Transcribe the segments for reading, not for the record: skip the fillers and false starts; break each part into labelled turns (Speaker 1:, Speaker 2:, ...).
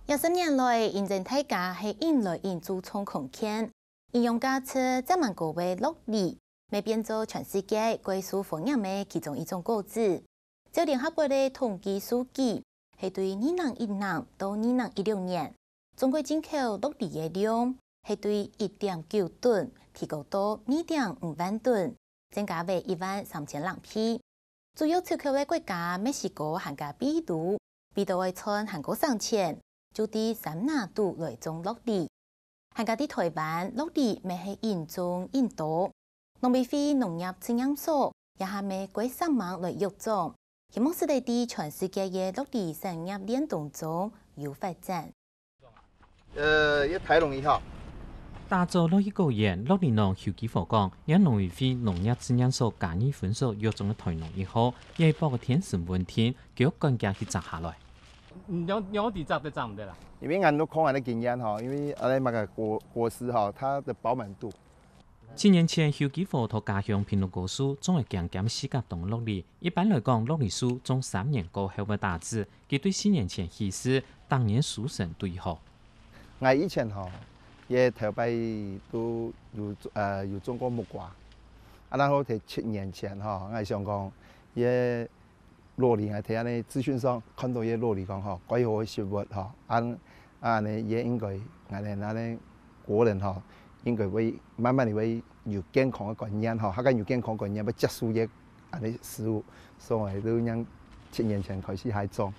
Speaker 1: 20年来，认真大家系引来引注重空间，应用驾车这么个为落地，未变做全世界归属风险的其中一种果子。就联合国的统计数据，系对2010到2016年，中国进口落地的量系对1.9吨提高到2.5万吨，增加为13000人批。主要出口的国家墨西哥和加秘鲁，秘鲁的从韩国上前。就伫三亚度来种落地，还家伫台湾落地咪系严重印度，农委会农业测验所也下咪规3万来育种，希望使得伫全世界嘅落地产业链当中有发展。
Speaker 2: 一台农1号。
Speaker 3: 打造落去高原落地农后期火讲，因农委会农业测验所嘉义分所育种嘅台农1号，也报个天时问题，叫专家去摘下来。
Speaker 4: 鸟底摘都摘唔得啦，
Speaker 2: 因为俺都空俺的经验哈，因为那个果实哈，它的饱满度。
Speaker 3: 7年前，休基佛同家乡平路果树总会渐渐4甲栋落地。一般来讲，落地树种3年过后会大致，佢对4年前稀释，当年树神对好。
Speaker 2: 我以前哈也头摆都有种过木瓜，然后在7年前哈，我想讲也。落地係睇下呢資訊上看到嘢落地講嗬，幾好食物嗬，呢也應該我哋呢國人嗬，應該會慢慢地會有健康嘅觀念嗬，有健康觀念要接觸嘢呢食物，所以都讓7年前開始係種。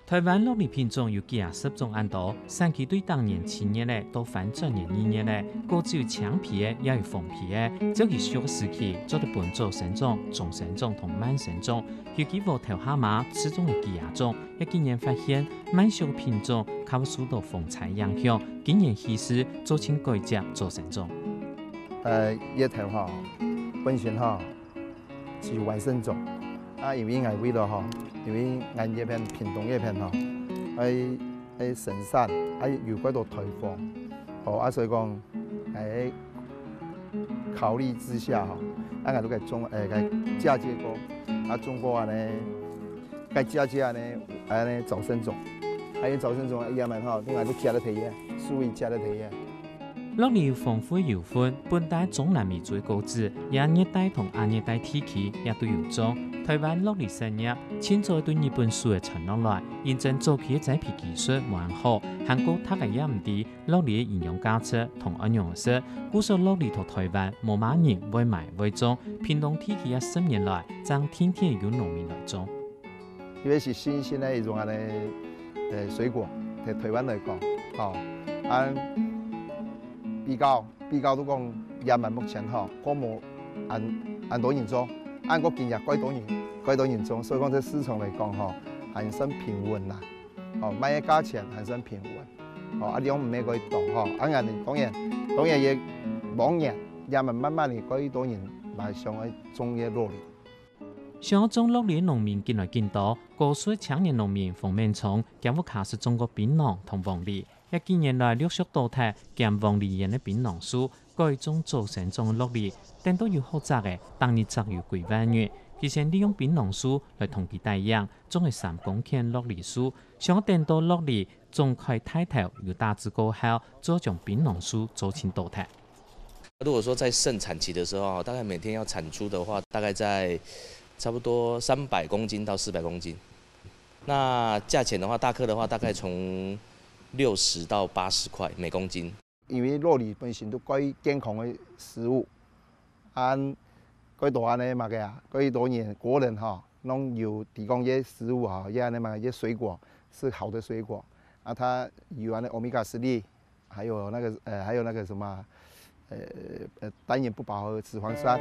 Speaker 3: 台灣落地品種有幾10種安多，產期對當年7年咧到反轉年2年咧，各自有青皮嘅，也有黃皮嘅。這個小時期做得本做成種、中成種同慢成種，有幾個頭下馬始終係幾種。一今年發現慢小品種較受到風采影響，今年稀釋做成改接做成種。
Speaker 2: 一頭哈本身哈是晚生種，因為我為了哈。因為俺這片屏東這片嗬，喺神山，有幾多台風，所以講喺考慮之下嗬，俺都係種嫁接過，種過呢，嫁接呢早生種，早生種也蠻好，另外都加了體嘢，屬於加了體嘢。
Speaker 3: 落地有豐富油分，本地中南美洲果子，也熱帶同亞熱帶地區也都有種。台灣落地產業，現在對日本樹嘅傳落來，認真早期嘅栽培技術蠻好，韓國讀嘅也唔低，落地嘅營養價值同安養色，故說落地同台灣冇乜人會買會種，屏東地區嘅10年來，將天天有農民來種。
Speaker 2: 因為是新鮮嘅一種水果，喺台灣嚟講，比較都講也蠻目前嗬，我冇按多人種，按個建日幾多人種，所以講在市場嚟講嗬，還算平穩啦，賣嘅價錢還算平穩，量唔係幾多嗬，人哋當然也往年也慢慢地幾多人買上去種嘢落嚟。
Speaker 3: 想種落地農民進來進多，過歲青年農民馮明聰將會開始種過檳榔同黃梨。一幾年來陸續倒台，兼黃梨園的檳榔樹改種做成種落地，但都有好雜嘅，當日摘有幾萬元。其實利用檳榔樹來同其代樣，種係3公頃落地樹，想等到落地種開太頭有大致過後，再將檳榔樹做成倒台。
Speaker 5: 如果說在盛產期的時候，大概每天要產出的話，大概在差不多300公斤到400公斤。那價錢的話，大顆的話大概從60到80塊每公斤。
Speaker 2: 因為落地本身都幾健康的食物，幾多安尼嘛嘅啊，幾多年國人哈，攏有提供些食物哈，也安尼嘛，些水果是好的水果，它有安尼歐米伽3，還有那個什麼，單元不飽和脂肪酸。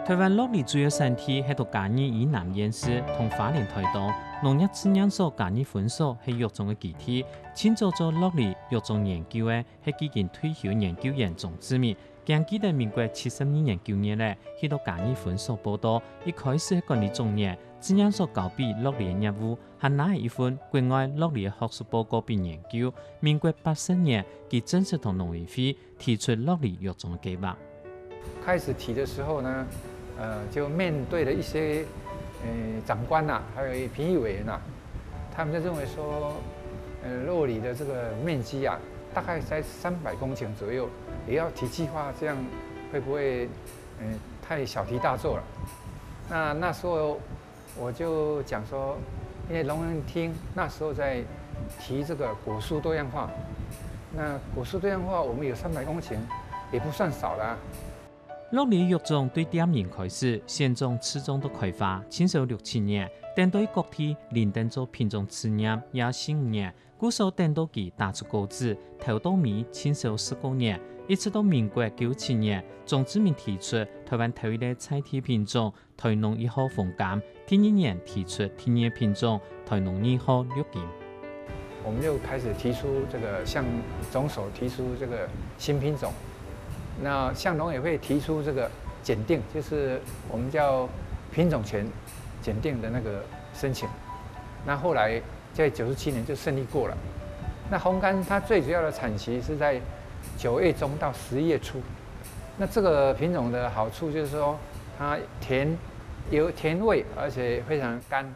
Speaker 3: 台灣落地主要產地係到嘉義以南縣市同花蓮台東，農業測驗所嘉義分所係育種嘅基地。清早做落地育種研究嘅係基金退休研究員總志明，更记得民国72年9月咧，许多家义分所报道，一开始管理中年，只样所交俾乐利嘅业务，还拿一份国外乐利嘅学术报告并研究。民国80年，佢正式同农委会提出乐利育种嘅计划。
Speaker 6: 开始提的时候呢，就面对了一些长官呐、还有评议委员呐、他们就认为说，乐利的这个面积啊，大概在300公顷左右，也要提计划，这样会不会太小题大做了？那时候我就讲说，因为农人厅那时候在提这个果树多样化，那果树多样化我们有300公顷，也不算少了、啊。
Speaker 3: 乐利育种对点年开始，先从次种的开发，清朝6、7年，等到各地连登做品种试验，也4、5年，古时等到其打出果子，头到尾清朝19年，一直到民国97年，种子民提出台湾头一类菜地品种台农1号凤柑，第2年提出第2品种台农2号绿金。
Speaker 6: 我们就开始提出这个向总手提出这个新品种。那向农委会提出这个检定，就是我们叫品种权检定的那个申请。那后来在97年就顺利过了。那红柑它最主要的产期是在9月中到11月初。那这个品种的好处就是说，它有甜味，而且非常干。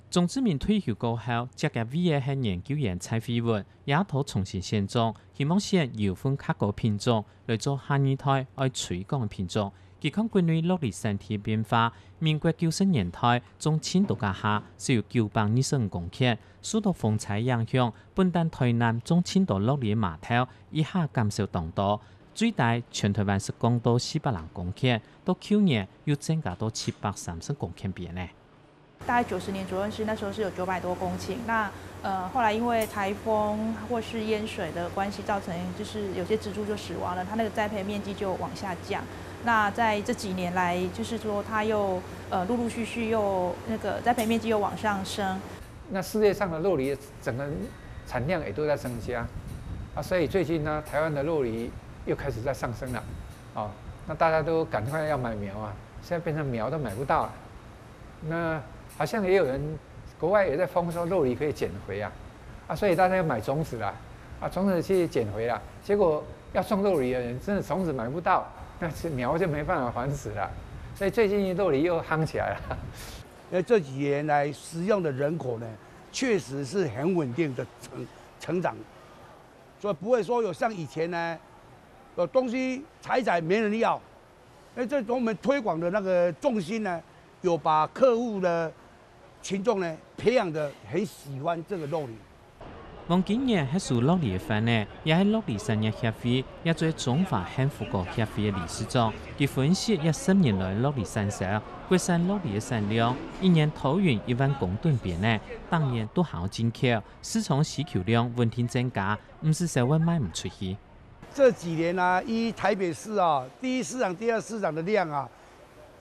Speaker 3: 种子民退休过後，接嘅 V 係研究員蔡飛雲，也討重新選種，希望選搖款較高品種來做下二代愛推廣嘅品種。佢看關於樂利身體變化，民國90年代種10度假下是有925公頃，受到風災影響，本單台南種10度樂利嘅碼頭一下減少當多，最大全台灣是降到400公頃，到去年又增加到730公頃邊呢。
Speaker 7: 大概90年左右那时候是有900多公顷，那后来因为台风或是淹水的关系，造成就是有些植株就死亡了，它那个栽培面积就往下降。那在这几年来，就是说它又陆陆续续又那个栽培面积又往上升。
Speaker 6: 那世界上的酪梨整个产量也都在增加啊，所以最近呢，台湾的酪梨又开始在上升了，哦，那大家都赶快要买苗啊，现在变成苗都买不到了，那。好像也有人，国外也在疯说酪梨可以减肥啊，所以大家要买种子啦，种子去减肥啦。结果要种酪梨的人真的种子买不到，那苗就没办法繁殖了。所以最近酪梨又夯起来了。
Speaker 8: 因为这几年来食用的人口呢，确实是很稳定的成长，所以不会说有像以前呢，有东西采没人要。因为这种我们推广的那个重心呢，有把客户的群众呢培养得很喜欢这个酪梨。
Speaker 3: 王景业係屬樂利嘅份呢，也係樂利產業協會，也做中華幸福國協會嘅理事長。佢分析10年來樂利產銷，國產樂利嘅產量一年投運1萬公噸邊呢，當然都好進口，市場需求量穩定增加，唔是社會賣唔出去。
Speaker 8: 這幾年啊，依台北市啊，第一市場、第二市場的量啊，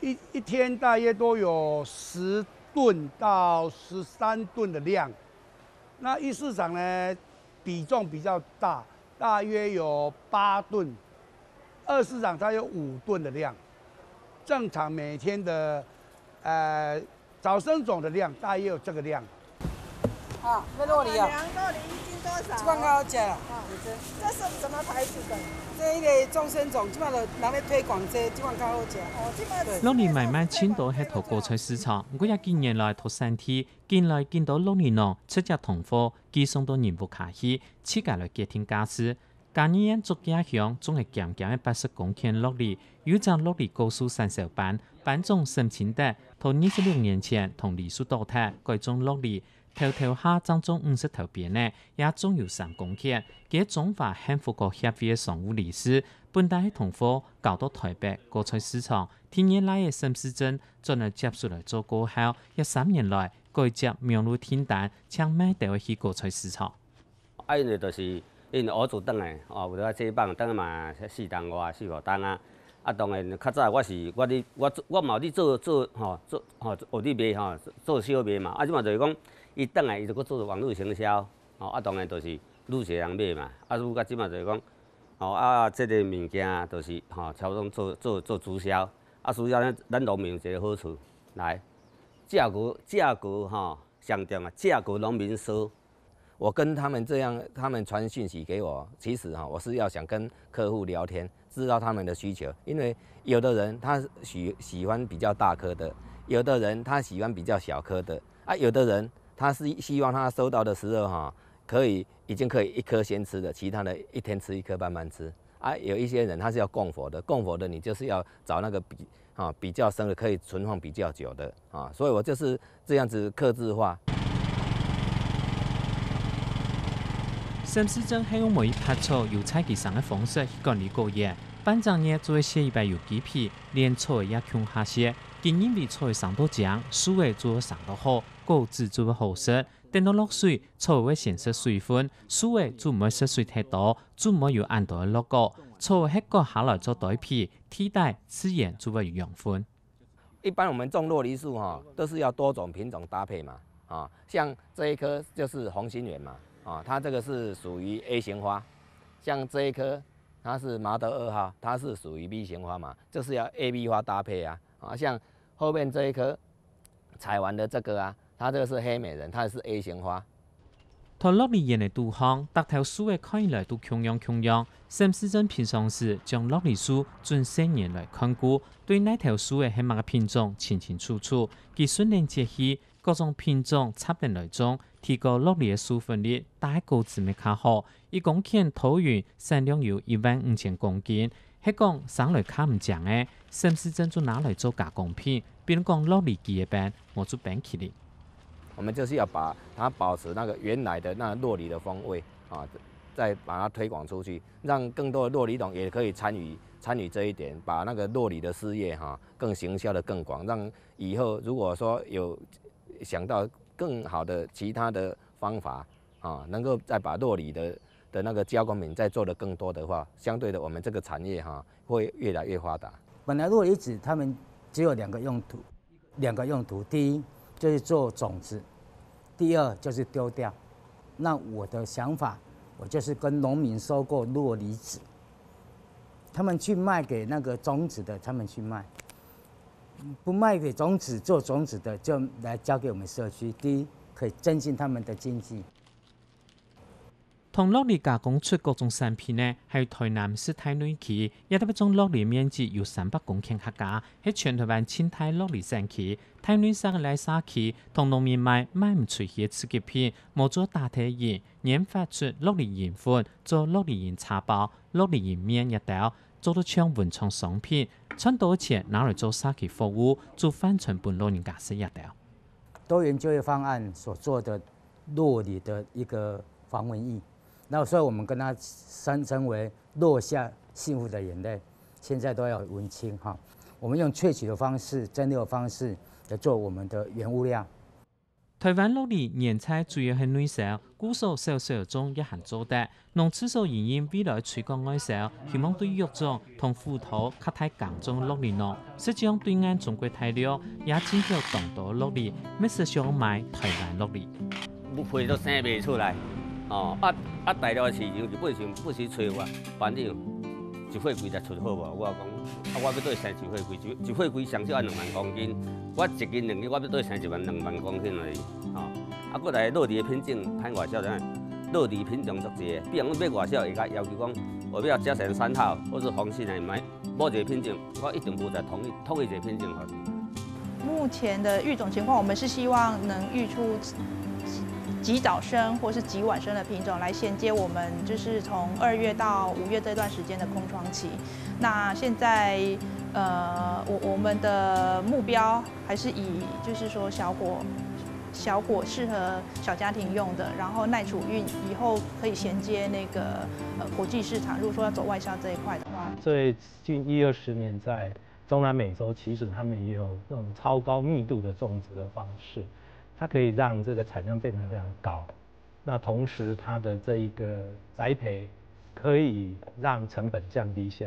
Speaker 8: 一天大約都有10噸到13噸的量。那一市場呢，比重比較大，大約有8噸；二市場它有5噸的量。正常每天的早生種的量大約有這個量。
Speaker 9: 啊，那酪梨啊，
Speaker 2: 量酪梨一斤多少？
Speaker 9: 这款较好食啦。
Speaker 2: 这是什么牌子的？
Speaker 9: 这个众生种，即摆就人咧推广这款较好食。
Speaker 2: 哦，这个。
Speaker 3: 樂利買賣青島係投國菜市場，我也近年來投產地，近來見到樂利農出隻同貨，寄送到寧波卡去，自家來結聽家事。今年做家鄉總係減減80公頃樂利，有隻樂利高速產銷班，班種申請得，從26年前同梨樹倒塌改種樂利。頭下增種50頭邊呢，也總有3公頃。佢中華幸福國協會嘅常務理事，本地同貨搞到台北國菜市場，天然來嘅新市鎮進而接出來做過後，3年來改接苗路天單，搶買到去國菜市場。
Speaker 10: 因為就是因兒子等來，有得這幫等嘛4檔外4、5檔啊。當然較早我嘛有咧做學你賣做小賣嘛。即嘛就是講。伊等來，伊就佫做網絡行銷，當然就是愈濟人買嘛。如果即嘛就是講，这个物件就是差不多做直销，直销咱农民有一个好处，来价格上重啊，价格农民收。
Speaker 11: 我跟他们这样，他们传讯息给我，其实我是要想跟客户聊天，知道他们的需求，因为有的人他喜欢比较大颗的，有的人他喜欢比较小颗的，有的人他是希望他收到的时候已经可以一颗先吃的，其他的一天吃一颗慢慢吃。有一些人他是要供佛的，供佛的你就是要找那个比较生的，可以存放比较久的所以我就是这样子客制化。
Speaker 3: 沈市长係用每拍草油菜其上嘅方式去管理過夜，班長呢做些一百有幾批，連菜也窮下些，經驗比菜上到醬，樹嘅做上到好，果子做好食。等到落水，菜會顯失水分，樹嘅做唔會失水太多，做唔會有按到嘅落個，菜係割下來做代皮，替代自然做會有養分。
Speaker 11: 一般我們種酪梨樹都是要多種品種搭配嘛，像這一棵就是紅心圓嘛。它这个是属于 A 型花，像这一棵，它是麻德2号，它是属于 B 型花嘛，就是要 A、B 花搭配啊。像后面这一棵采完的这个它这个是黑美人，它是 A 型花。
Speaker 3: 同落梨園嘅杜行，搭頭樹嘅看起來都窮樣。沈市長平常時將落梨樹盡10年來看顧，對那條樹嘅係乜個品種清楚。佢訓練節氣，各種品種插入來種，提高落梨嘅樹分率，大果子咪較好。1公頃桃園產量有15000公斤，係講生來較唔正嘅。沈市長就拿來做加工品，比如講落梨機嘅餅，我做餅起嚟。
Speaker 11: 我們就是要把它保持那個原來的那酪梨的風味再把它推廣出去，讓更多的酪梨農也可以參與這一點，把那個酪梨的事業更行銷得更廣，讓以後如果說有想到更好的其他的方法能夠再把酪梨的那個加工品再做得更多的話，相對的我們這個產業會越來越發達。
Speaker 12: 本來酪梨子他們只有兩個用途，第一就是做種子，第二就是丟掉。那我的想法，我就是跟農民收購酪梨子，他們去賣給那個種子的，他們去賣；不賣給種子做種子的，就來交給我們社區。第一，可以增進他們的經濟。
Speaker 3: 同落梨加工出各種產品呢，喺台南市太女區，一特別種落梨面積有300公頃客家，喺全台灣青態落梨產區。太女市嘅麗沙區同農民賣唔出去嘅刺激品，冇做大體鹽，研發出落梨鹽粉，做落梨鹽茶包、落梨鹽麵一道，做到像文創商品，賺到錢拿來做社區服務，做翻成本老人家食一道。
Speaker 12: 多元就業方案所做的落梨的一個防蚊液。那所以我們跟它聲稱為落下幸福的眼淚，現在都要文青哈。我們用萃取的方式、蒸餾的方式來做我們的原物料。
Speaker 3: 台灣落梨年菜主要係內銷，古數少種一行做得。農次數仍然未來推廣外銷，希望對育種同葡萄較太강種落梨農，實際上對岸中國大陸也進口當多落梨，咩時想買台灣落梨？
Speaker 10: 皮都生袂出來。大陸市場基本上不是找我，反正一貨櫃才出好無？我講，我要對生一貨櫃，一貨櫃上少2萬公斤，我1斤2斤，我要對生2萬公斤而已。過來落梨的品種，睇外銷怎樣？落梨品種足濟，比如講買外銷會較要求講，我要嘉誠3號或者紅心來買某一個品種，我一定負責統一一個品種。
Speaker 7: 目前的育種情況，我們是希望能育出極早生或是極晚生的品種來銜接我們就是從2月到5月這段時間的空窗期。那現在我們的目標還是以就是說小果適合小家庭用的，然後耐儲運，以後可以銜接那個國際市場。如果說要走外銷這一塊的話，
Speaker 13: 最近10-20年在中南美洲，其實他們也有這種超高密度的種植的方式。它可以讓這個產量變得非常高，那同時它的這一個栽培可以讓成本降低下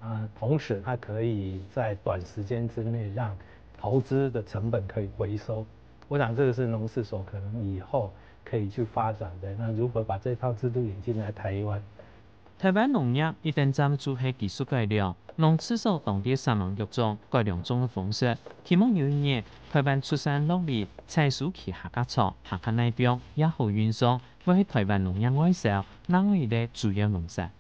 Speaker 13: 來，同時它可以在短時間之內讓投資的成本可以回收。我想這個是農試所可能以後可以去發展的。那如何把這套制度引進來台灣，
Speaker 3: 台湾农业一旦站住系技术改良，农次数当地3万6种改良种的方式，希望有一日台湾出产落嚟，采收其下家草、下家内表也好运送，为台湾农业外销，南外的主要农产。